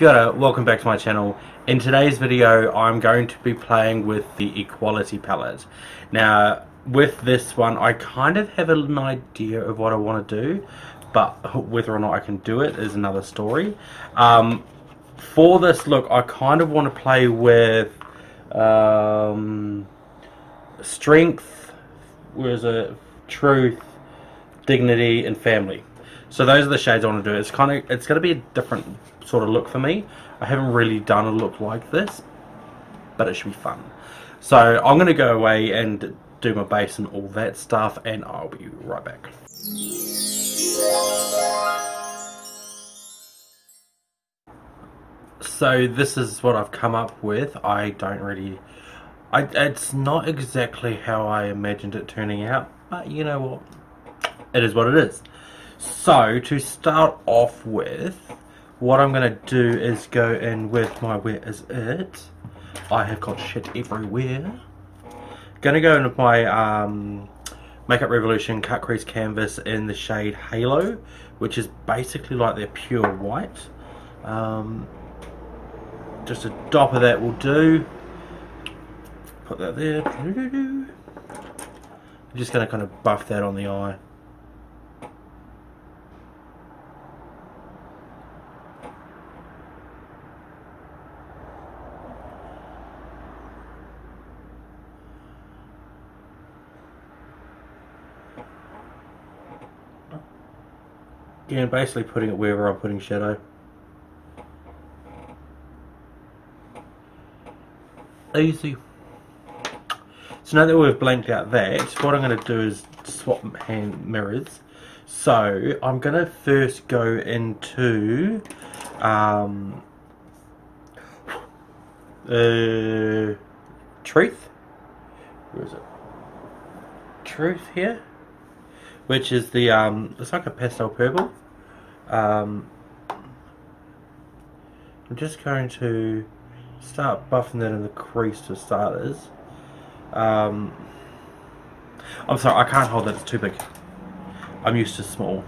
Kia ora, welcome back to my channel. In today's video I'm going to be playing with the Equality palette. Now with this one I kind of have an idea of what I want to do, but whether or not I can do it is another story. For this look I kind of want to play with strength, whereas truth, dignity and family. So those are the shades I want to do. It's going to be a different sort of look for me. I haven't really done a look like this, but it should be fun. So I'm going to go away and do my base and all that stuff, and I'll be right back. So this is what I've come up with. It's not exactly how I imagined it turning out, but you know what? It is what it is. So to start off with, what I'm going to do is go in with my Where Is It? I have got shit everywhere. Going to go in with my Makeup Revolution Cut Crease Canvas in the shade Halo, which is basically like their pure white. Just a dot of that will do. Put that there. I'm just going to kind of buff that on the eye. Yeah, basically putting it wherever I'm putting shadow. Easy. So now that we've blanked out that, what I'm going to do is swap hand mirrors. So I'm going to first go into Truth. Where is it? Truth here, which is the it's like a pastel purple. I'm just going to start buffing that in the crease for starters. I'm sorry, I can't hold that, it's too big. I'm used to small.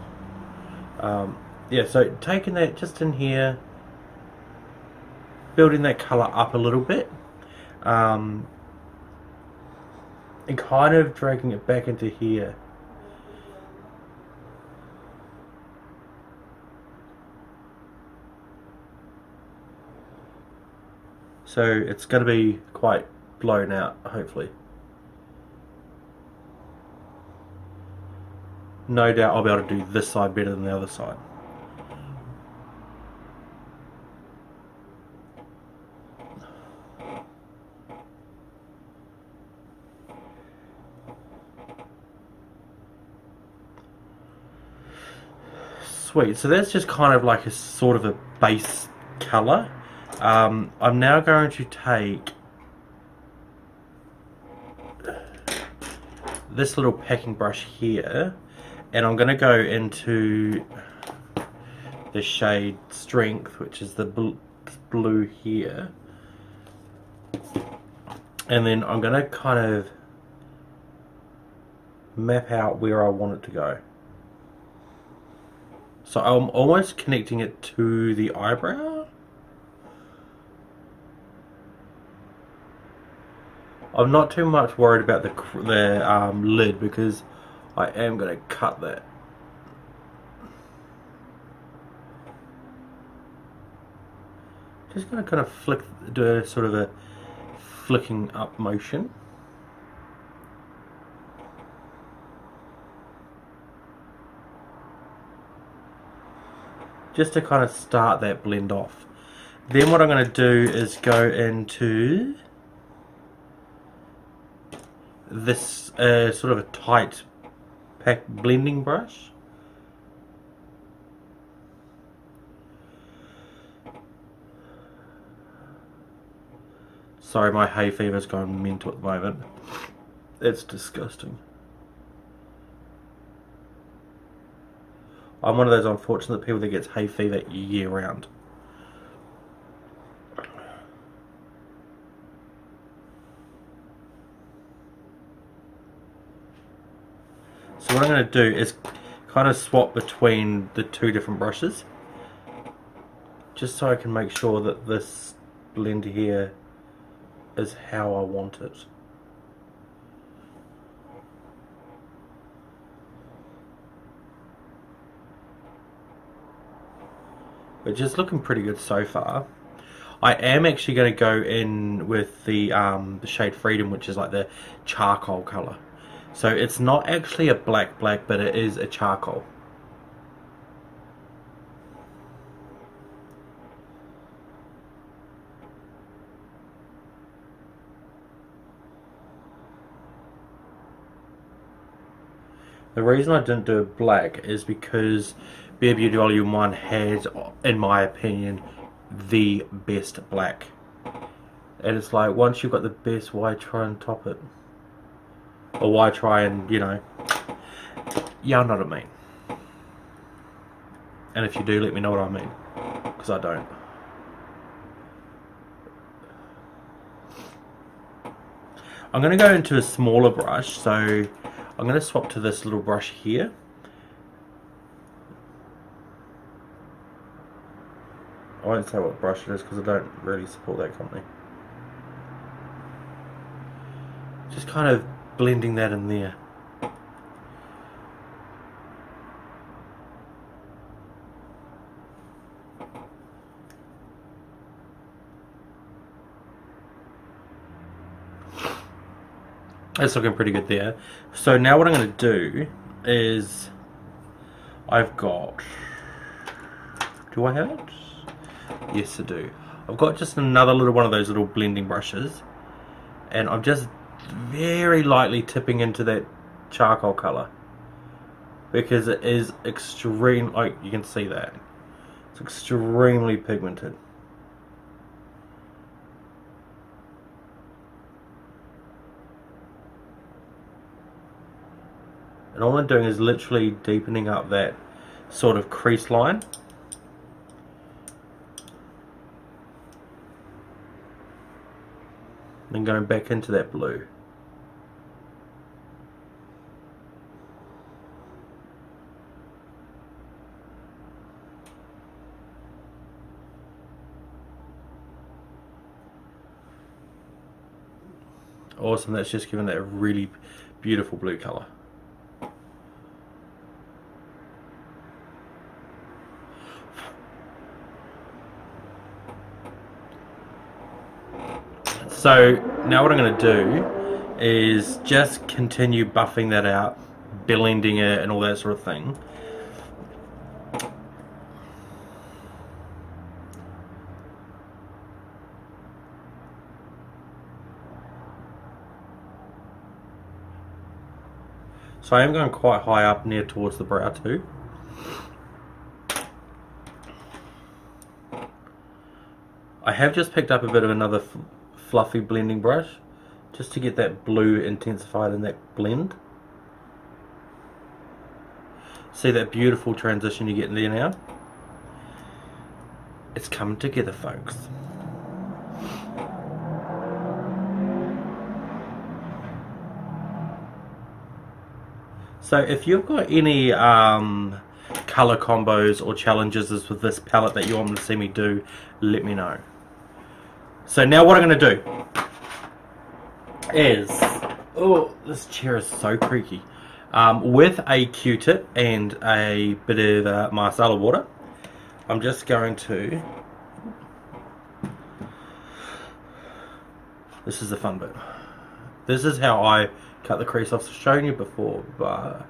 Yeah, so taking that just in here, building that colour up a little bit, and kind of dragging it back into here. So it's going to be quite blown out, hopefully. No doubt I'll be able to do this side better than the other side. Sweet, so that's just kind of like a sort of a base colour. I'm now going to take this little packing brush here, and I'm going to go into the shade Strength, which is the blue here, and then I'm going to kind of map out where I want it to go. So I'm almost connecting it to the eyebrow. I'm not too much worried about the lid, because I am going to cut that. Just going to kind of do a sort of a flicking up motion. Just to kind of start that blend off. Then what I'm going to do is go into this sort of a tight pack blending brush. Sorry, my hay fever's gone mental at the moment. It's disgusting. I'm one of those unfortunate people that gets hay fever year round. So what I'm going to do is kind of swap between the two different brushes. just so I can make sure that this blend here is how I want it. But just looking pretty good so far. I am actually going to go in with the shade Freedom, which is like the charcoal colour. So it's not actually a black, but it is a charcoal. The reason I didn't do it black is because Bare Beauty Volume 1 has, in my opinion, the best black. And it's like, once you've got the best, why try and top it? Or why try and, you know, y'all know what I mean. And if you do, let me know what I mean, because I don't. I'm going to go into a smaller brush, so I'm going to swap to this little brush here. I won't say what brush it is because I don't really support that company. Just kind of blending that in there. That's looking pretty good there. So now what I'm going to do is I've got... Do I have it? Yes, I do. I've got just another little one of those little blending brushes, and I'm just very lightly tipping into that charcoal colour because it is extreme. Like you can see that it's extremely pigmented. And all I'm doing is literally deepening up that sort of crease line. Then going back into that blue. Awesome, that's just giving that a really beautiful blue colour. So now what I'm going to do is just continue buffing that out, blending it and all that sort of thing. So I am going quite high up near towards the brow too. I have just picked up a bit of another fluffy blending brush just to get that blue intensified in that blend. See that beautiful transition you get in there now? It's coming together, folks. So if you've got any colour combos or challenges with this palette that you want me to see me do, let me know. So now what I'm going to do is, oh, this chair is so creaky, with a Q-tip and a bit of micellar water, I'm just going to, this is the fun bit, this is how I cut the crease off. I've shown you before, but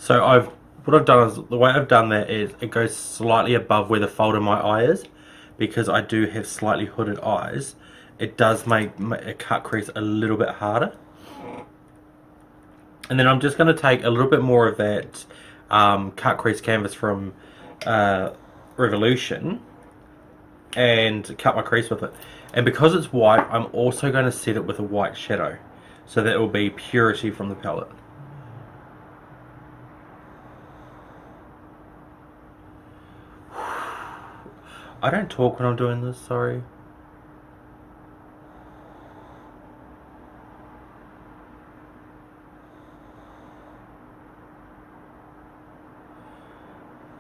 so what I've done is, the way I've done that is it goes slightly above where the fold of my eye is, because I do have slightly hooded eyes. It does make a cut crease a little bit harder. And then I'm just going to take a little bit more of that cut crease canvas from Revolution and cut my crease with it. And because it's white, I'm also going to set it with a white shadow, so that it will be purity from the palette. I don't talk when I'm doing this, sorry.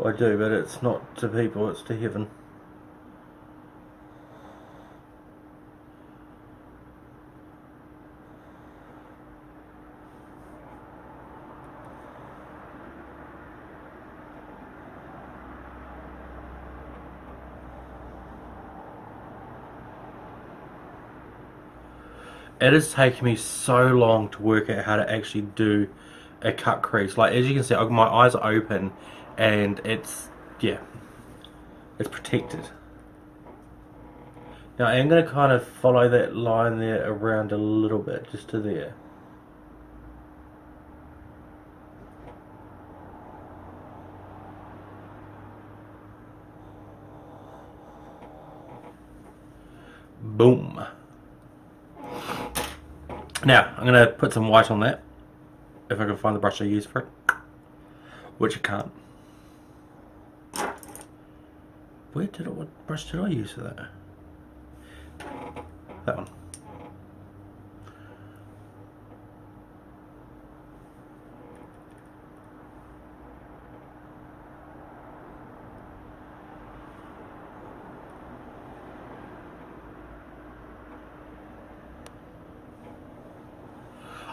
I do, but it's not to people, it's to heaven. It has taken me so long to work out how to actually do a cut crease. Like, as you can see, my eyes are open and it's, yeah, it's protected. Now I am going to kind of follow that line there around a little bit, just to there. Boom. Now, I'm going to put some white on that, if I can find the brush I use for it, which I can't. What brush did I use for that? That one.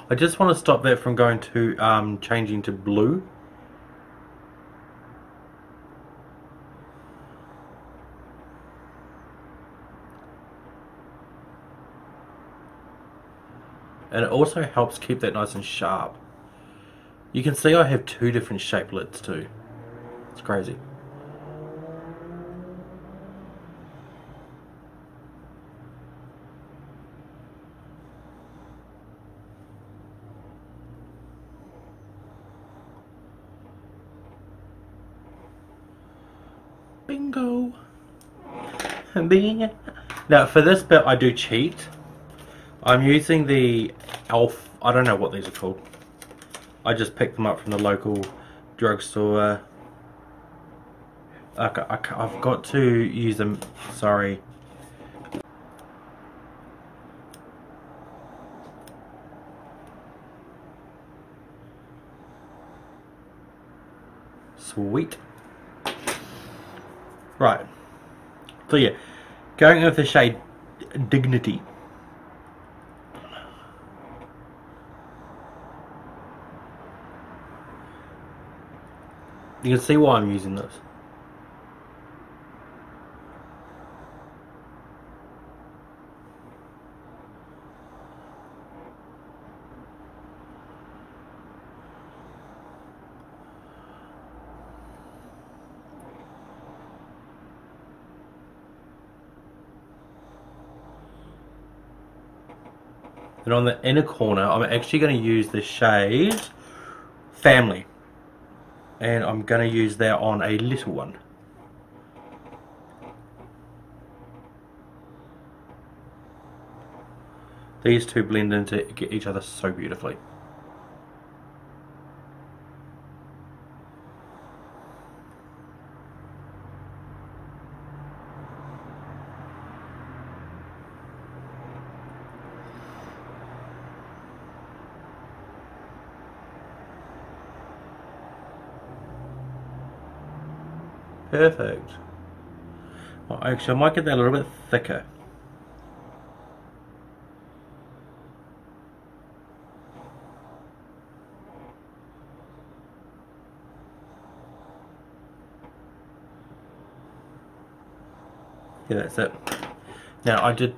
I just want to stop that from going to changing to blue. And it also helps keep that nice and sharp. You can see I have two different shape lids too. It's crazy. Bingo. Bingo. Now for this bit I do cheat. I'm using the Elf, I don't know what these are called. I just picked them up from the local drugstore. I've got to use them, sorry. Sweet. Right. So yeah, going with the shade Dignity. You can see why I'm using this. And on the inner corner, I'm actually going to use the shade Family. And I'm going to use that on a little one. These two blend into each other so beautifully. Perfect. Well, actually, I might get that a little bit thicker. Yeah, that's it. Now, I did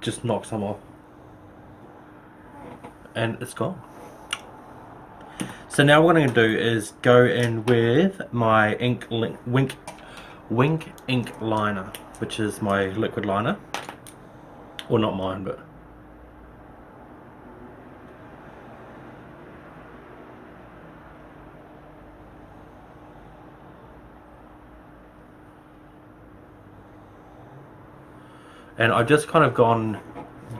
just knock some off. And it's gone. So now what I'm going to do is go in with my Wink ink liner, which is my liquid liner. Well, not mine, but And I've just kind of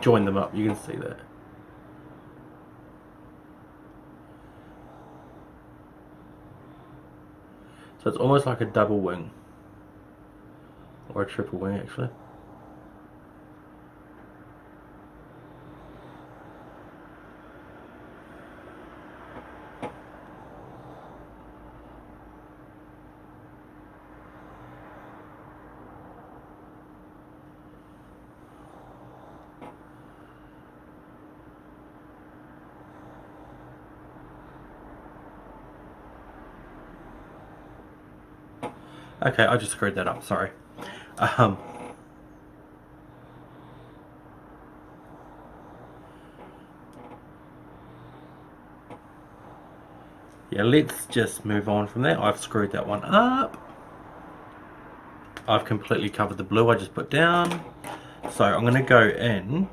joined them up. You can see that. So it's almost like a double wing. Or a triple wing, actually. Okay, I just screwed that up, sorry. Yeah, let's just move on from there. I've screwed that one up. I've completely covered the blue I just put down. So I'm going to go in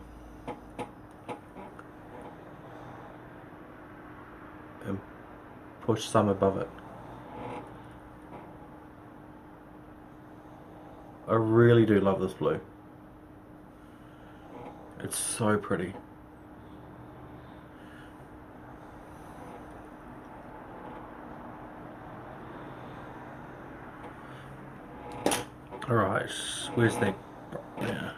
and push some above it. I really do love this blue. It's so pretty. Alright, where's that? Yeah.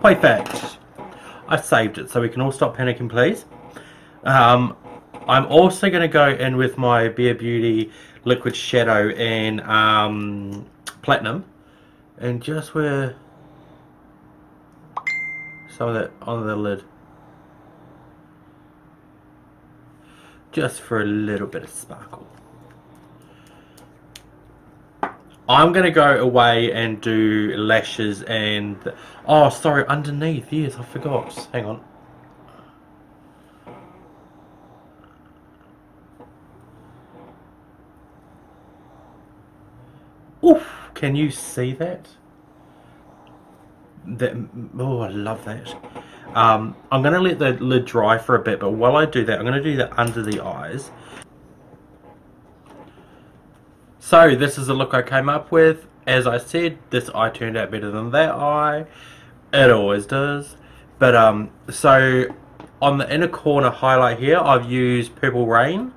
Perfect. I saved it, so we can all stop panicking, please. I'm also going to go in with my Bare Beauty Liquid Shadow and Platinum, and just wear some of that on the lid, just for a little bit of sparkle. I'm going to go away and do lashes and... Oh, sorry, underneath. Yes, I forgot. Hang on. Oof! Can you see that? Oh, I love that. I'm going to let the lid dry for a bit, but while I do that, I'm going to do that under the eyes. So this is the look I came up with. As I said, this eye turned out better than that eye. It always does. But so on the inner corner highlight here, I've used Purple Rain,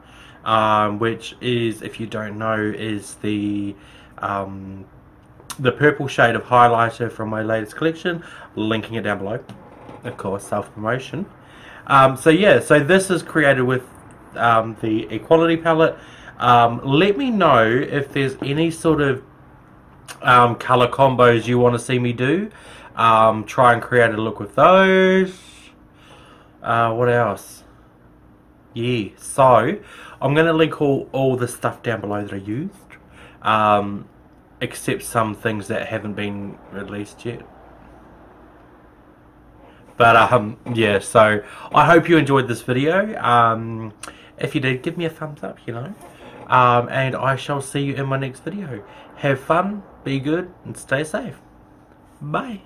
which is, if you don't know, is the purple shade of highlighter from my latest collection. Linking it down below, of course, self-promotion. So yeah, so this is created with the Equality palette. Let me know if there's any sort of colour combos you want to see me do. Try and create a look with those. What else? Yeah, so I'm going to link all the stuff down below that I used, except some things that haven't been released yet. But yeah, so I hope you enjoyed this video. If you did, give me a thumbs up, you know. And I shall see you in my next video. Have fun, be good, and stay safe. Bye.